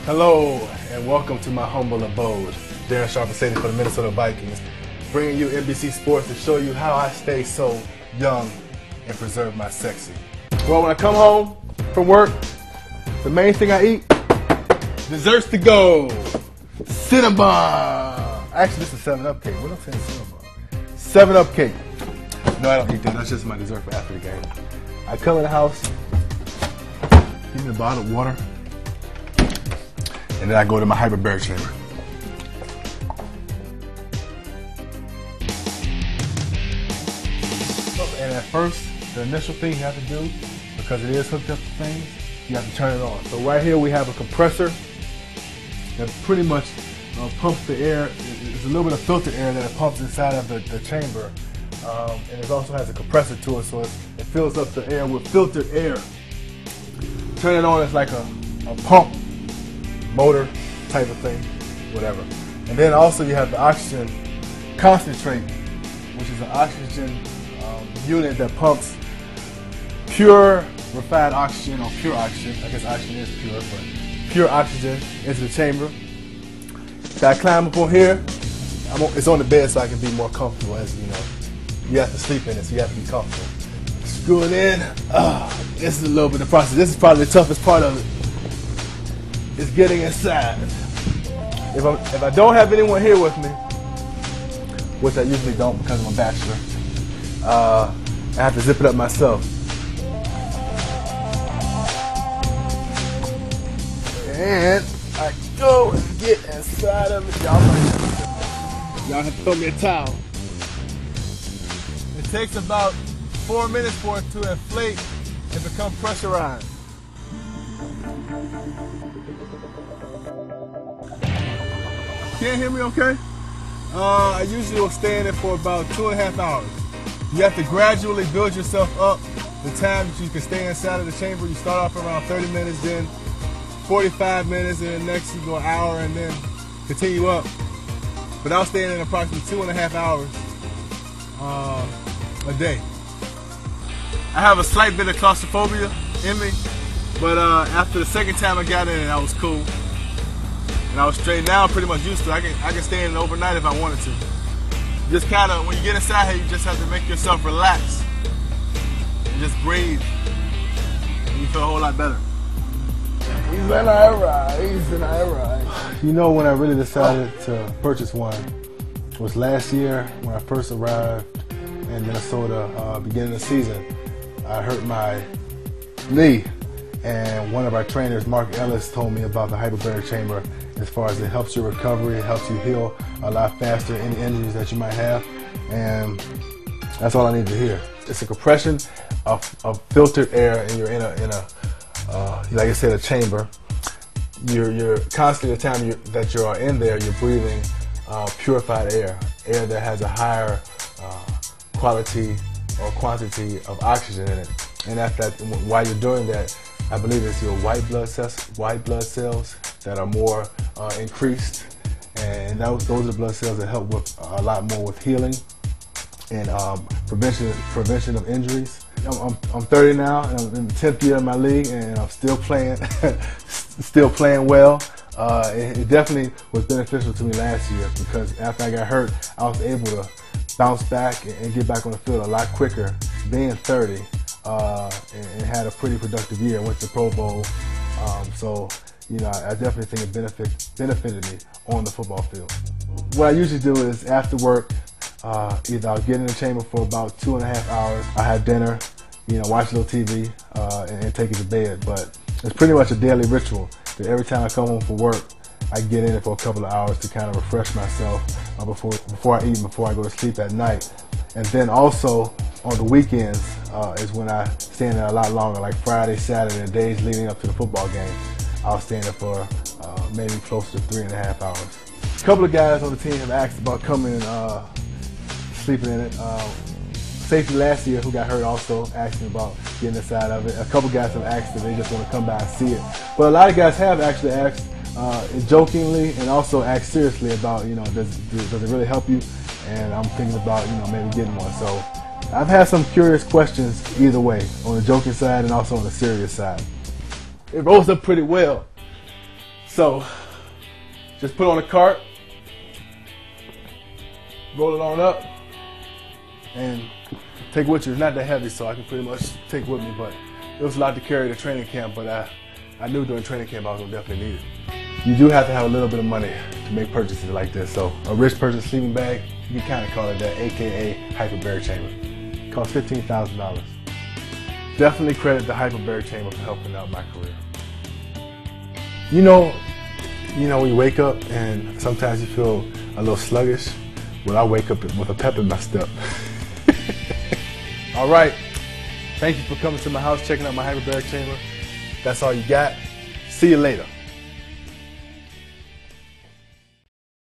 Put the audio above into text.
Hello and welcome to my humble abode. Darren Sharper safety for the Minnesota Vikings, bringing you NBC Sports to show you how I stay so young and preserve my sexy. Well, when I come home from work, the main thing I eat, desserts to go. Cinnabon. Actually, this is 7-Up cake. What am I saying, Cinnabon? 7-Up cake. No, I don't eat that. That's just my dessert for after the game. I come in the house, give me a bottle of water, and then I go to my hyperbaric chamber. And at first, the initial thing you have to do, because it is hooked up to things, you have to turn it on. So right here we have a compressor that pretty much pumps the air. There's a little bit of filtered air that it pumps inside of the chamber. And it also has a compressor to it, so it fills up the air with filtered air. Turn it on, it's like a pump motor type of thing, whatever. And then also you have the oxygen concentrate, which is an oxygen unit that pumps pure refined oxygen, or pure oxygen, I guess oxygen is pure, but pure oxygen into the chamber. So I climb up on here. It's on the bed so I can be more comfortable, as you know. You have to sleep in it, so you have to be comfortable. Screw it in. This is a little bit of the process. This is probably the toughest part of it. It's getting inside. If I don't have anyone here with me, which I usually don't because I'm a bachelor, I have to zip it up myself. And I go and get inside of it. Y'all have to throw me a towel. It takes about 4 minutes for it to inflate and become pressurized. Can't hear me okay? I usually will stay in it for about 2.5 hours. You have to gradually build yourself up the time that you can stay inside of the chamber. You start off around 30 minutes, then 45 minutes, and then next you go an hour, and then continue up. But I'll stay in approximately 2.5 hours a day. I have a slight bit of claustrophobia in me, but after the second time I got in it, I was cool. And I was straight. Now I'm pretty much used to it. I can stay in it overnight if I wanted to. Just kind of, when you get inside here, you just have to make yourself relax. And just breathe. And you feel a whole lot better. He's an alright. You know, when I really decided to purchase one was last year when I first arrived in Minnesota, beginning of the season. I hurt my knee, and one of our trainers, Mark Ellis, told me about the hyperbaric chamber as far as it helps your recovery, it helps you heal a lot faster any injuries that you might have, and that's all I need to hear. It's a compression of filtered air, and you're in a like I said, a chamber. You're constantly, the time that you are in there, you're breathing purified air that has a higher quality or quantity of oxygen in it. And while you're doing that, I believe it's your white blood cells that are more increased, and those are the blood cells that help with a lot more with healing and prevention of injuries. I'm 30 now, and I'm in the 10th year of my league, and I'm still playing, well. It definitely was beneficial to me last year, because after I got hurt, I was able to bounce back and get back on the field a lot quicker, being 30, and had a pretty productive year. Went to the Pro Bowl, so you know, I definitely think it benefited me on the football field. What I usually do is after work, either I'll get in the chamber for about 2.5 hours. I have dinner, you know, watch a little TV, and take it to bed. But it's pretty much a daily ritual that every time I come home from work, I get in it for a couple of hours to kind of refresh myself before I eat and before I go to sleep at night. And then also on the weekends is when I stay in there a lot longer, like Friday, Saturday, the days leading up to the football game. I'll stay in there for maybe close to 3.5 hours. A couple of guys on the team have asked about coming and sleeping in it. Safety last year, who got hurt, also asked me about getting inside of it. A couple guys have asked if they just want to come by and see it. But a lot of guys have actually asked jokingly and also asked seriously about, you know, does it really help you? And I'm thinking about, you know, maybe getting one. So I've had some curious questions either way, on the joking side and also on the serious side. It rolls up pretty well. So just put on a cart, roll it on up, and take with you. It's not that heavy, so I can pretty much take with me, but it was a lot to carry to training camp, but I knew during training camp I was gonna definitely need it. You do have to have a little bit of money to make purchases like this. So a rich person's sleeping bag, you can kind of call it that, AKA hyperbaric chamber. It costs $15,000. Definitely credit the hyperbaric chamber for helping out my career. You know, we wake up and sometimes you feel a little sluggish. Well, I wake up with a pep in my step. All right, thank you for coming to my house, checking out my hyperbaric chamber. That's all you got. See you later.